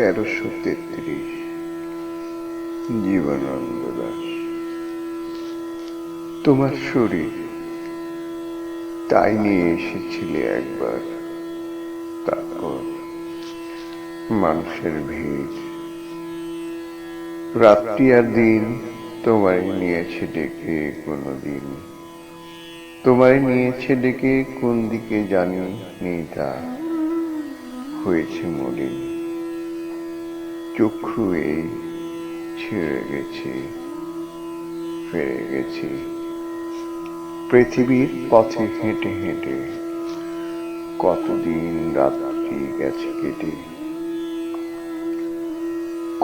1333 জীবনানন্দ দাশ। তোমার শরীর তাই নিয়ে এসেছিলে একবার, তারপর মানুষের ভিড়, রাত্রি আর দিন তোমায় নিয়েছে ডেকে কোনদিন, তোমায় নিয়েছে ডেকে কোন দিকে জানি নেই, তা হয়েছে মলিন। চক্ষু এই ছেড়ে গেছে, ফিরে গেছি পৃথিবীর পথে হেঁটে হেঁটে, কতদিন রাত্রি গেছে কেটে।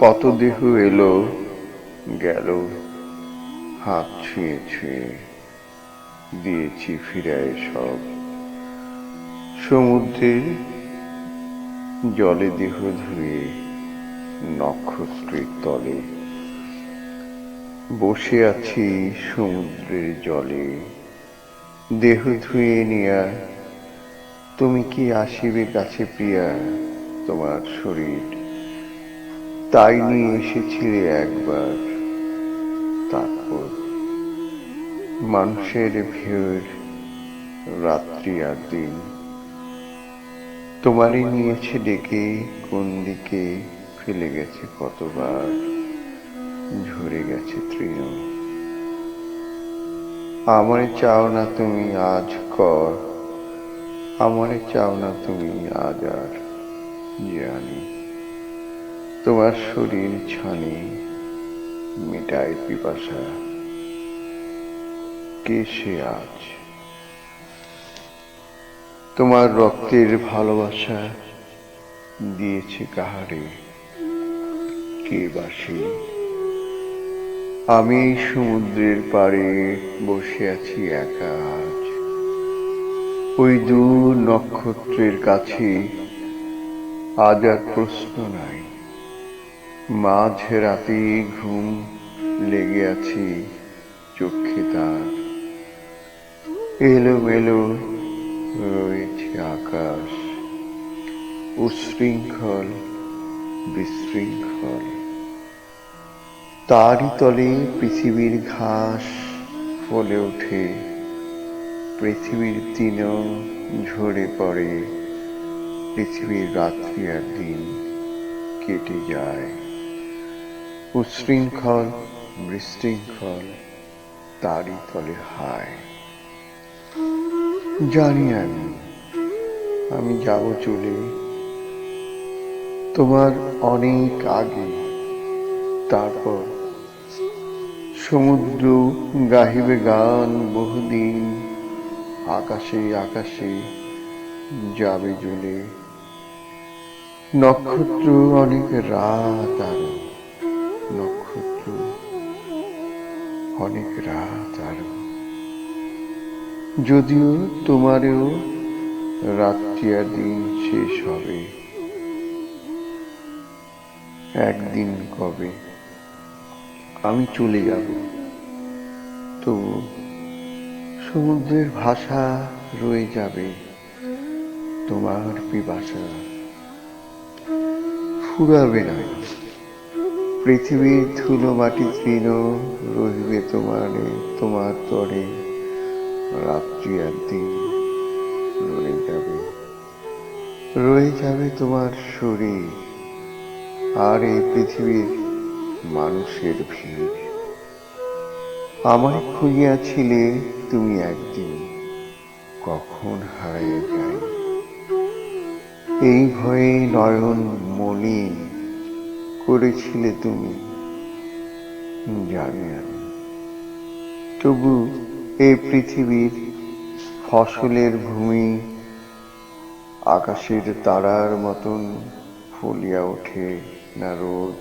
কত দেহ এলো গেল, হাত ছুঁয়ে ছুঁয়ে দিয়েছি ফিরায় সব। সমুদ্রের জলে দেহ ধুয়ে নক্ষত্রের তলে, বসে আছি সমুদ্রের জলে দেহ ধুয়ে নিয়া। তুমি কি আসিবে কাছে প্রিয়া? তোমার শরীর তাই নিয়ে এসেছিলে একবার, তারপর মানুষের ভিড়, রাত্রি আর দিন তোমারই নিয়েছে ডেকে কোন দিকে, ফেলে গেছে কতবার, ঝরে গেছে তৃণ। আমারে চাও না তুমি আজ কর, আমারে চাও না তুমি আজ আর জানি। তোমার শরীর ছানি মিটায় পিপাসা, কে সে আজ? তোমার রক্তের ভালোবাসা দিয়েছে কাহারে, কে বাসে? আমি সমুদ্রের পাড়ে বসে আছি একা আজ, ওই দূর নক্ষত্রের কাছে আজ আর প্রশ্ন নাই। মাঝ রাতে ঘুম লেগে আছি চোখে তার, এলোমেলো রয়েছে আকাশ, উশৃঙ্খল বিশৃঙ্খল। তারই তলে পৃথিবীর ঘাস ফলে ওঠে, পৃথিবীর তৃণ ঝরে পড়ে, পৃথিবীর রাত্রি আর দিন কেটে যায়। উশৃঙ্খল বিশৃঙ্খল তারই তলে হায়। জানি আমি যাব চলে তোমার অনেক আগে, তারপর সমুদ্র গাহিবে গান বহুদিন, আকাশে আকাশে যাবে জ্বলে। নক্ষত্র অনেক রাত আরো, নক্ষত্র অনেক রাত আরো। যদিও তোমারও রাত্রি আর দিন শেষ হবে একদিন কবে, আমি চলে যাব, তবু সমুদ্রের ভাষা রয়ে যাবে তোমার পিপাসা। ফুরাবে না পৃথিবীর ধুলো মাটি তৃণ, রহিবে তোমার তরে, রাত্রি আর দিন রয়ে যাবে তোমার শরীর, আর এই পৃথিবীর মানুষের ভিড়। আমায় খুঁজিয়াছিলে তুমি একদিন, কখন হারিয়ে যাই এই ভয়ে নয়ন মলিন করেছিলে তুমি, জানি আমি। তবু এই পৃথিবীর ফসলের ভূমি আকাশের তারার মতন ফলিয়া ওঠে না রোজ।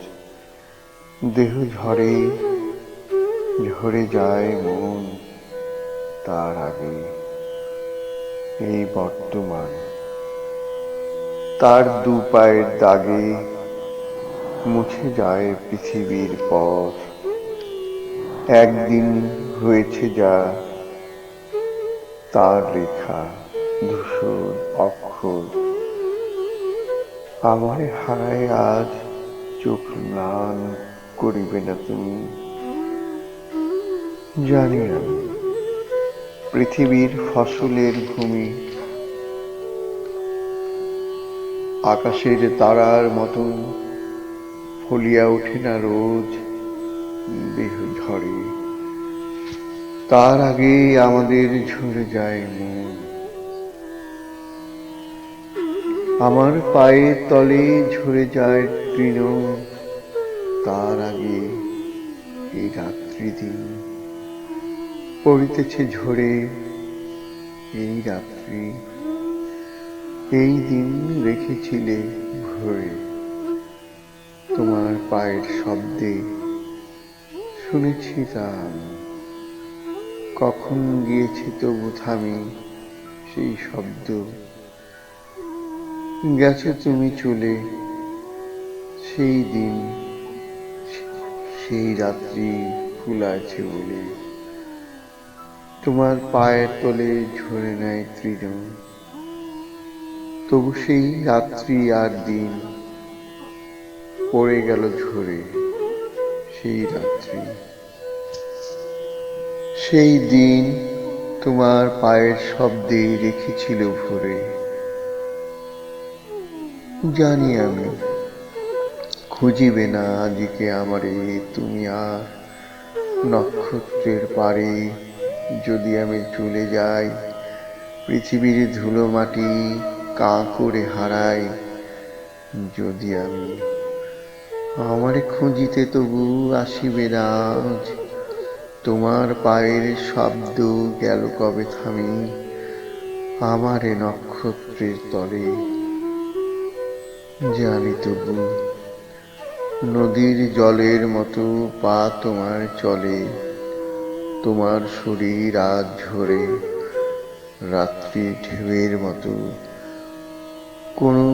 দেহ ঝরে ঝরে যায় মন, তার আগে এই বর্তমান তার দু পায়ের দাগে মুছে যায় পৃথিবীর পথ। একদিন হয়েছে যা, তার রেখা ধূসর অক্ষর আমারে হারায় আজ চোখ ম্লান করিবে না তুমি। জানি আমি পৃথিবীর ফসলের ভূমি, আকাশের তারার মতন ফলিয়া ওঠে না রোজ দেহ ঝরে। তার আগে আমাদের ঝরে যায় মন। আমার পায়ের তলে ঝরে যায় তৃণ, তার আগে এই রাত্রি দিন পড়িতেছে ঝরে। এই রাত্রি এই দিন রেখেছিলে ভরে, তোমার পায়ের শব্দে শুনেছি তান। কখন গিয়েছে তবু থামি সেই শব্দ। গেছো তুমি চলে সেই দিন, সেই রাত্রি ফুলাছে বলে। তোমার পায়ের তলে ঝরে নেয় তৃণ, তবু সেই রাত্রি আর দিন পড়ে গেল ঝরে। সেই রাত্রি সেই দিন তোমার পায়ের শব্দে রেখেছিল ভরে। জানি আমি খুঁজিবে না আজকে আমারে তুমি আর নক্ষত্রের পারে। যদি আমি চলে যাই পৃথিবীর ধুলো মাটি কাঁ করে হারাই, যদি আমি আমারে খুঁজিতে তবু আসিবে না আজ। তোমার পায়ের শব্দ গেল কবে থামি আমারে নক্ষত্রের তলে। জানি তবু নদীর জলের মতো পা তোমার চলে, তোমার শরীর আজ ঝরে রাত্রি ঢেউয়ের মতো কোনো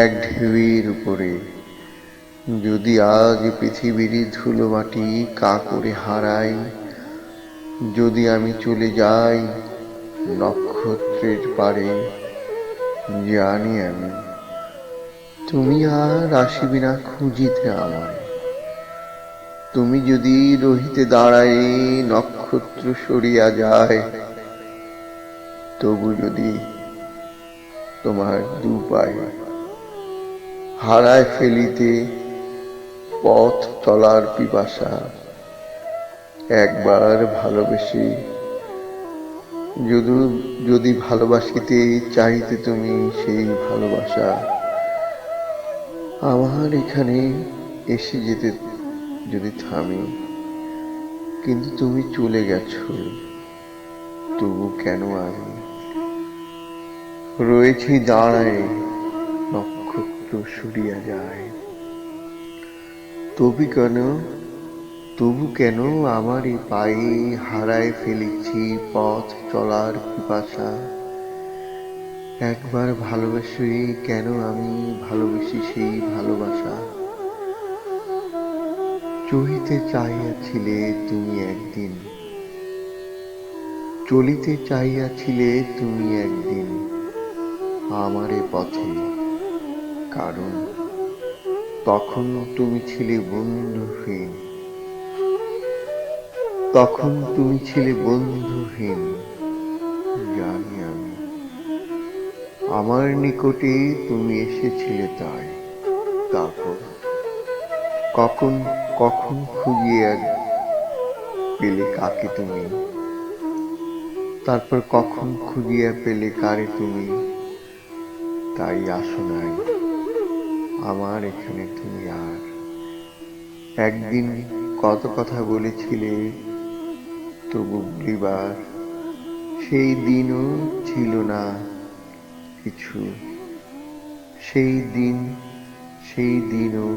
এক ঢেউয়ের উপরে। যদি আজ পৃথিবীর ধুলো মাটি কাঁ করে হারাই, যদি আমি চলে যাই নক্ষত্রের পারে, জানি আমি তুমি আর আসিবে না খুঁজিতে আমায়। তুমি যদি রহিতে দাঁড়াই নক্ষত্র সরিয়া যায়, তবু যদি তোমার দু পায়ে হারায় ফেলিতে পথ চলার পিপাসা। একবার ভালোবেসে যদি ভালোবাসিতে চাইতে তুমি সেই ভালোবাসা, আমার এখানে এসে যেতে যদি থামি। কিন্তু তুমি চলে গেছো, তবু কেন আমি রয়েছি দাঁড়ায় নক্ষত্র সরিয়া যায়। তবু কেন আমার এই পায়ে হারায় ফেলেছি পথ চলার পিপাসা। একবার ভালোবেসে কেন আমি ভালোবেসি সেই ভালোবাসা। চহিতে চাহিয়াছিলে তুমি একদিন, চলিতে চাহিয়াছিলে তুমি একদিন আমারে পথে। কারণ তখন তুমি ছিলে বন্ধুহীন, তখন তুমি ছিলে বন্ধুহীন। জানি আমি আমার নিকটে তুমি এসেছিলে তাই। তারপর কখন কখন খুঁজিয়ে পেলে কাকে তুমি, তারপর কখন খুঁজিয়া পেলে কারে তুমি। তাই আসো নাই আমার এখানে তুমি আর। একদিন কত কথা বলেছিলে তবু ভুলিবার সেই দিনও ছিল না কিছু। সেই দিনও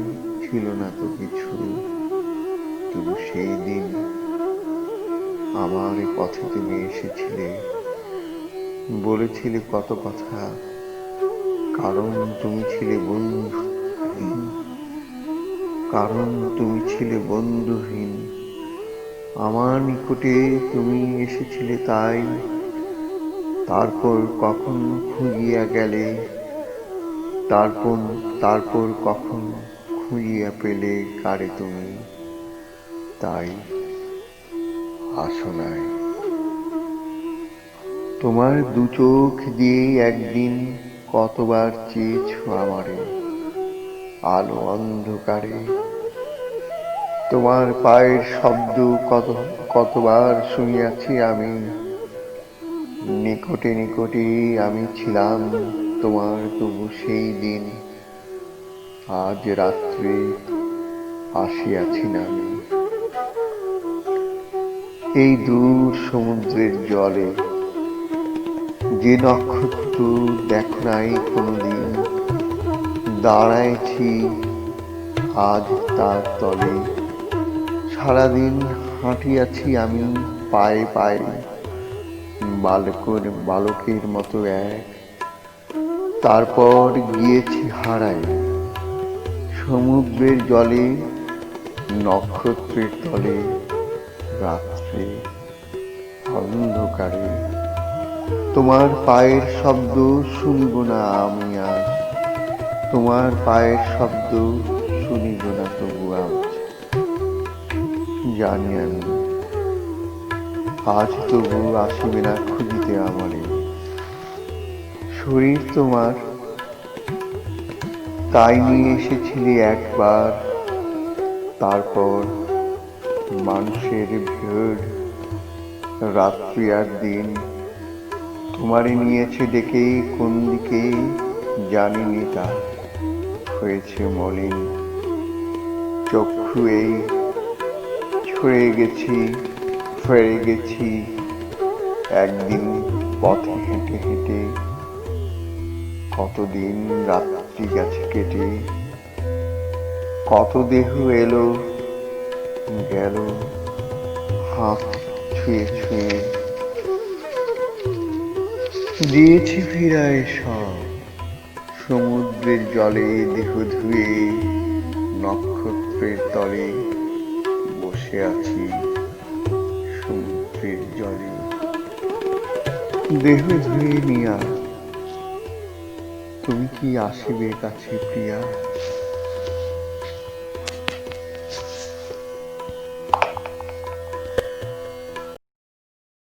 ছিল না তো কিছু। তবু সেই দিন আমার পথে তুমি এসেছিলে, বলেছিলে কত কথা। কারণ তুমি ছিলে বন্ধুহীন, কারণ তুমি ছিলে বন্ধুহীন। আমার নিকটে তুমি এসেছিলে তাই। তারপর কখন খুঁজিয়া গেলে, তারপর কখন খুঁজিয়া পেলে কারে তুমি, তাই আসো নাই। তোমার দু চোখ দিয়েই একদিন কতবার চেয়েছ আমারে, আলো অন্ধকারে। তোমার পায়ের শব্দ কতবার শুনিয়াছি আমি, নিকটে নিকটে আমি ছিলাম তোমার, তবু সেই দিন আজ রাত্রে আসিয়াছি নামি। এই দূর সমুদ্রের জলে যে নক্ষত্র দেখো নাই কোনোদিন, দাঁড়াইছি আজ তার তলে। সারাদিন হাঁটিয়াছি আমি পায়ে পায়ে, বালকের মতো এক। তারপর গিয়েছি হারাই সমুদ্রের জলে, নক্ষত্রের তলে, রাত্রে অন্ধকারে। তোমার পায়ের শব্দ শুনিব না আমি আজ, তোমার পায়ের শব্দ শুনিব না তবু আজ। জানি আমি আজ তবু আসিবে না খুঁজিতে আমারে। শরীর তোমার তাই নিয়ে এসেছিলি একবার, তারপর মানুষের ভিড়, রাত্রি আর দিন তোমারে নিয়েছে ডেকে কোন দিকে জানিনি তা। হয়েছে মলিন চক্ষু এই, ছড়ে গেছি ফেরে গেছি একদিন পথে হেঁটে হেঁটে, কতদিন রাত্রি গেছে কেটে, কত দেহ এলো গেল হাত ছুঁয়ে ছুঁয়ে। দিয়েছি ফিরায় সব সমুদ্রের জলে দেহ ধুয়ে, নক্ষত্রের তলে বসে আছি সমুদ্রের জলে। দেহ ধুয়ে নিয়া তুমি কি আসিবে কাছে প্রিয়া?